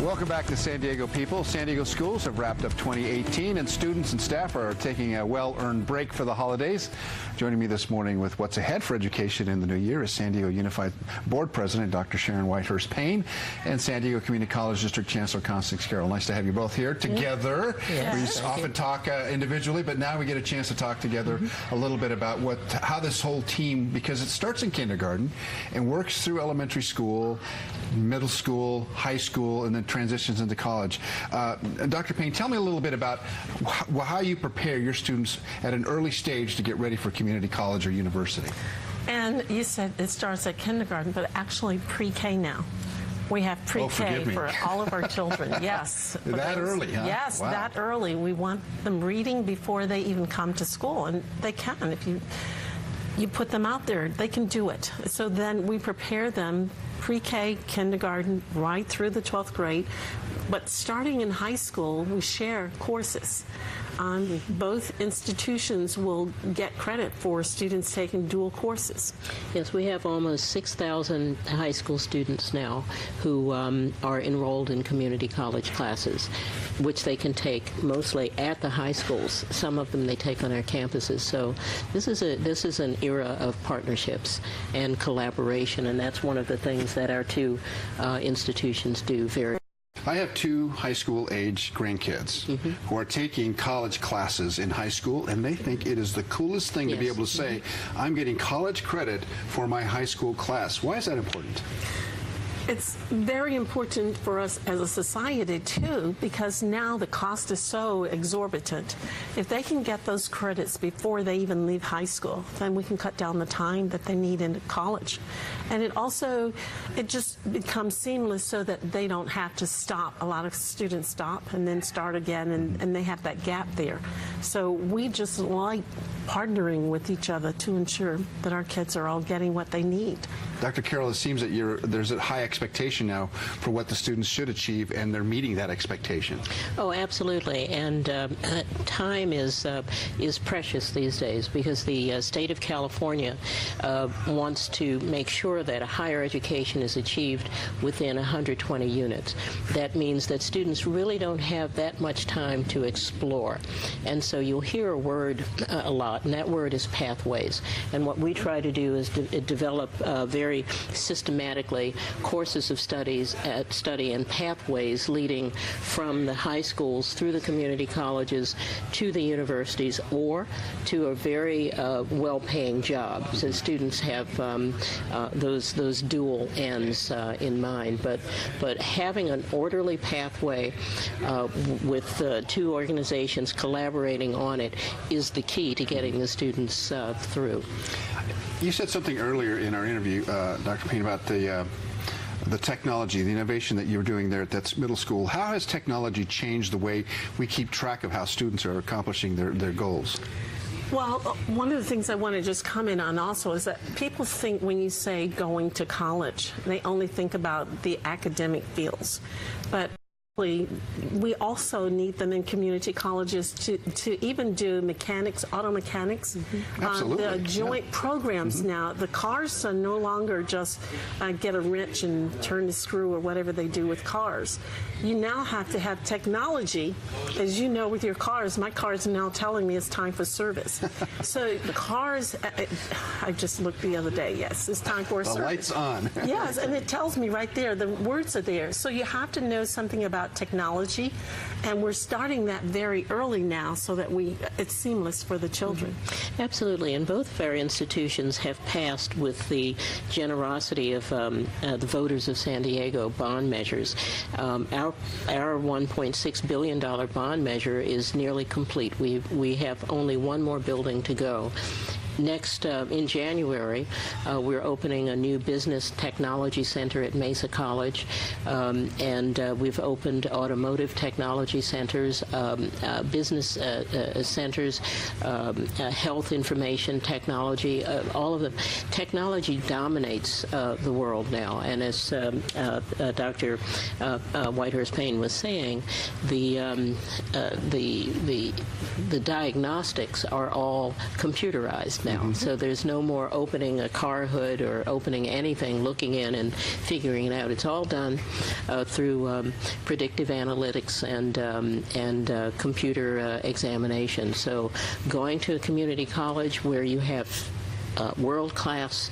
Welcome back to San Diego People. San Diego schools have wrapped up 2018, and students and staff are taking a well-earned break for the holidays. Joining me this morning with what's ahead for education in the new year is San Diego Unified Board President Dr. Sharon Whitehurst-Payne and San Diego Community College District Chancellor Carroll. Nice to have you both here together. Yes. We often talk individually, but now we get a chance to talk together a little bit about how this whole team, because it starts in kindergarten and works through elementary school, middle school, high school, and then transitions into college. Dr. Payne, tell me a little bit about how you prepare your students at an early stage to get ready for community college or university. And you said it starts at kindergarten, but actually pre-K now. We have pre-K for all of our children. Yes. That early, huh? Yes, wow. That early. We want them reading before they even come to school, and they can. If you put them out there, they can do it. So then we prepare them pre-K, kindergarten, right through the 12th grade. But starting in high school, we share courses. Both institutions will get credit for students taking dual courses. Yes, we have almost 6,000 high school students now who are enrolled in community college classes, which they can take mostly at the high schools. Some of them they take on our campuses. So this is an era of partnerships and collaboration, and that's one of the things that our two institutions do very. I have two high school age grandkids who are taking college classes in high school, and they think it is the coolest thing to be able to say, I'm getting college credit for my high school class. Why is that important? It's very important for us as a society, too, because now the cost is so exorbitant. If they can get those credits before they even leave high school, then we can cut down the time that they need into college. And it just becomes seamless so that they don't have to stop. A lot of students stop and then start again, and they have that gap there. So we just like partnering with each other to ensure that our kids are all getting what they need. Dr. Carroll, it seems that there's a high expectation now for what the students should achieve, and they're meeting that expectation. Oh, absolutely. And time is precious these days, because the state of California wants to make sure that a higher education is achieved within 120 units. That means that students really don't have that much time to explore. And so you'll hear a word a lot, and that word is pathways. And what we try to do is develop very systematically courses of study and pathways leading from the high schools through the community colleges to the universities or to a very well-paying job. So students have those dual ends in mind. But having an orderly pathway with two organizations collaborating on it is the key to getting the students through. You said something earlier in our interview, Dr. Payne, about the technology, the innovation that you're doing there at middle school. How has technology changed the way we keep track of how students are accomplishing their goals? Well, one of the things I want to just comment on also is that people think when you say going to college, they only think about the academic fields. But we also need them in community colleges to even do mechanics, auto mechanics, the joint programs now. The cars are no longer just get a wrench and turn the screw or whatever they do with cars. You now have to have technology. As you know with your cars, my car is now telling me it's time for service. So the cars, I just looked the other day, yes, it's time for a service. The light's on. Yes, and it tells me right there, the words are there. So you have to know something about technology, and we're starting that very early now so that it's seamless for the children. Absolutely, and both of our institutions have passed with the generosity of the voters of San Diego bond measures. Our $1.6 billion bond measure is nearly complete. We have only one more building to go. Next, in January, we're opening a new business technology center at Mesa College, and we've opened automotive technology centers, business centers, health information technology, all of them. Technology dominates the world now, and as Dr. Whitehurst-Payne was saying, the diagnostics are all computerized. closed now. So there's no more opening a car hood or opening anything, looking in and figuring it out. It's all done through predictive analytics and computer examination. So going to a community college where you have world-class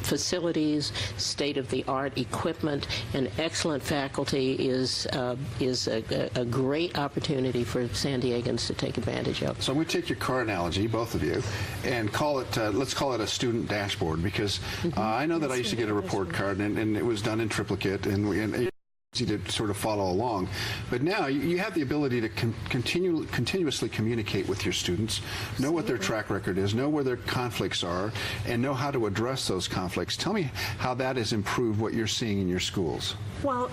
facilities, state-of-the-art equipment, and excellent faculty is a great opportunity for San Diegans to take advantage of. So we take your car analogy, both of you, and call it, let's call it a student dashboard, because I know that I used to get a report card, and it was done in triplicate, and easy to sort of follow along. But now you have the ability to continuously communicate with your students, know what their track record is, know where their conflicts are, and know how to address those conflicts. Tell me how that has improved what you're seeing in your schools. Well,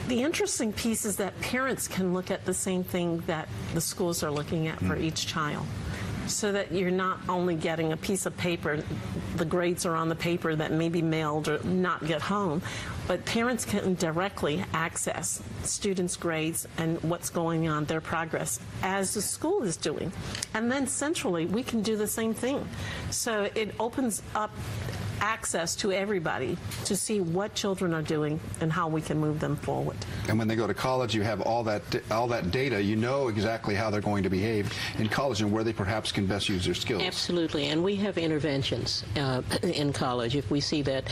the interesting piece is that parents can look at the same thing that the schools are looking at for each child. So that you're not only getting a piece of paper, the grades are on the paper that may be mailed or not get home, but parents can directly access students' grades and what's going on, their progress, as the school is doing. And then centrally, we can do the same thing. So it opens up access to everybody to see what children are doing and how we can move them forward. And when they go to college, you have all that data. You know exactly how they're going to behave in college and where they perhaps can best use their skills. Absolutely, and we have interventions in college. If we see that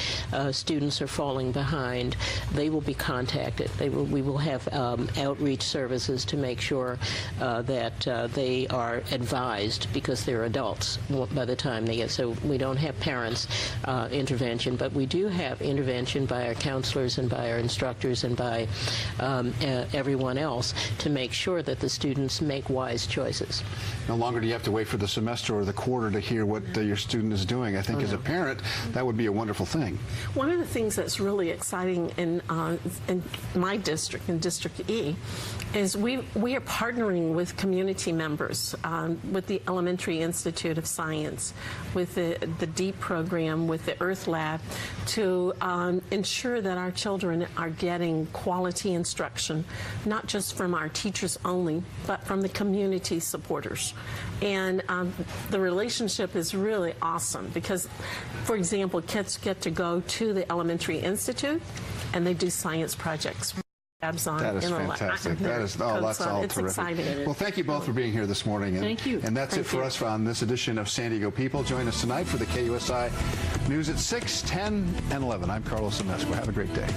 students are falling behind, they will be contacted. We will have outreach services to make sure that they are advised, because they're adults by the time they get. So we don't have parents intervention, but we do have intervention by our counselors and by our instructors and by everyone else to make sure that the students make wise choices. No longer do you have to wait for the semester or the quarter to hear what your student is doing. I think as a parent, that would be a wonderful thing. One of the things that's really exciting in my district, in District E, is we are partnering with community members, with the Elementary Institute of Science, with the DEEP program, with the Earth Lab, to ensure that our children are getting quality instruction, not just from our teachers only, but from the community supporters. And the relationship is really awesome because, for example, kids get to go to the Elementary Institute and they do science projects. That is fantastic. That is, oh, that's all it's terrific. Exciting. Well, thank you both for being here this morning. And, thank you. And that's Thank it for you. us on this edition of San Diego People. Join us tonight for the KUSI News at 6, 10, and 11. I'm Carlos Amesco. Have a great day.